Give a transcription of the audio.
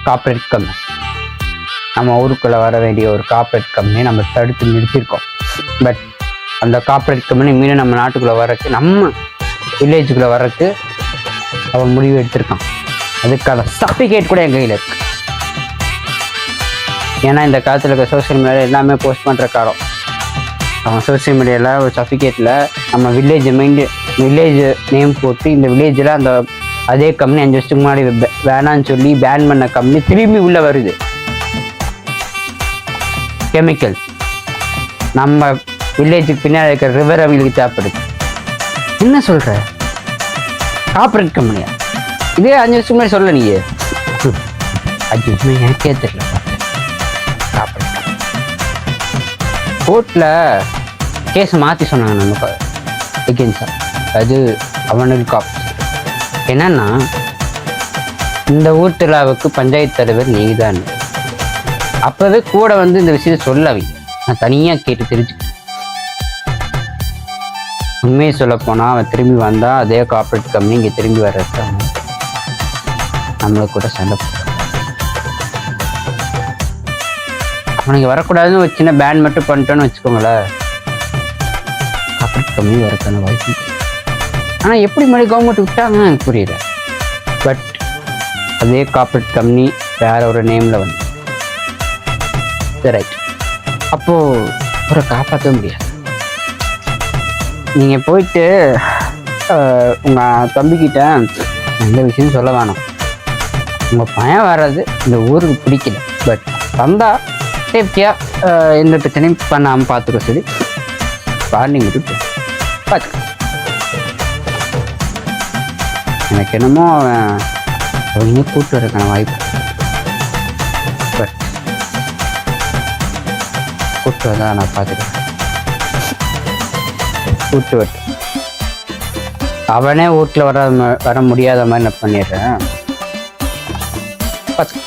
Corporate company, நம்ம ஊருக்குள்ளே வர வேண்டிய ஒரு கார்ப்பரேட் கம்பெனியை நம்ம தடுத்து நிறுத்தியிருக்கோம். பட் அந்த கார்ப்பரேட் கம்பெனி மீண்டும் நம்ம நாட்டுக்குள்ளே வர்றதுக்கு, நம்ம வில்லேஜுக்குள்ளே வர்றதுக்கு அவன் முடிவு எடுத்திருக்கான். அதுக்கான சர்டிஃபிகேட் கூட என் கையில் இருக்கு. ஏன்னா இந்த காலத்தில் இருக்க சோசியல் மீடியாவில் எல்லாமே போஸ்ட் பண்ணுற காலம். அவன் சோசியல் மீடியாவில் ஒரு சர்டிஃபிகேட்டில் நம்ம வில்லேஜ் நேம் போட்டு, இந்த வில்லேஜில் அந்த அதே கம்பெனி 5 வருஷத்துக்கு முன்னாடி வேணான்னு சொல்லி பேன் பண்ண கம்பெனி திரும்பி உள்ளே வருது. கெமிக்கல் நம்ம வில்லேஜுக்கு பின்னாடி இருக்கிற ரிவர் அவங்களுக்கு தேவைப்படுது. என்ன சொல்கிற? கார்ப்பரேட் கம்பெனியா? இதே 5 வருஷத்துக்கு முன்னாடி சொல்ல நீயே. 5 வருஷமே எனக்கே தெரியல. கார்ப்பரேட் கோர்ட்டில் கேஸை மாற்றி சொன்னாங்க நமக்கு எகென்ஸ்டாக. அது அவனுக்கு காப்பு. என்னன்னா, இந்த ஊர் திருவிழாவுக்கு பஞ்சாயத்து தலைவர் நீங்கள் தான். அப்போவே கூட வந்து இந்த விஷயத்தை சொல்லவீங்க. நான் தனியாக கேட்டு தெரிஞ்சுக்கிட்டேன். உண்மையை சொல்லப்போனால் அவன் திரும்பி வந்தால் அதே கார்ப்பரேட் கம்பெனி இங்கே திரும்பி வர்றது நம்மளுக்கு கூட சண்டை போடுறான். அவனுக்கு வரக்கூடாதுன்னு ஒரு சின்ன பேன் மட்டும் பண்ணிட்டோன்னு வச்சுக்கோங்களேன், கார்ப்பரேட் கம்பெனி வரக்கான வாய்ப்பு. ஆனால் எப்படி மாதிரி கவர்மெண்ட் விட்டாங்கன்னு எனக்கு புரியல. பட் அதே கார்ப்பரேட் கம்பெனி வேற ஒரு நேமில் வந்து ரைட். அப்போது ஒரு காப்பாற்ற முடியாது. நீங்கள் போயிட்டு உங்கள் தம்பிக்கிட்ட எந்த விஷயம் சொல்ல வேணாம். உங்கள் பையன் வர்றது இந்த ஊருக்கு பிடிக்கல, பட் வந்தால் சேஃப்டியாக எந்த பிரச்சனையும் பண்ணாமல் பார்த்துக்க சொல்லி வார்னிங் விட்டு பார்த்துக்க. எனக்கு என்னமோ அவங்க கூப்பிட்டு வரக்கான வாய்ப்பு. பட் கூப்பிட்டு வந்தால் நான் பார்த்துக்கிறேன். கூப்பிட்டு விட்டு அவனே வீட்டில் வர முடியாத மாதிரி நான் பண்ணிடுறேன். பார்த்துக்க.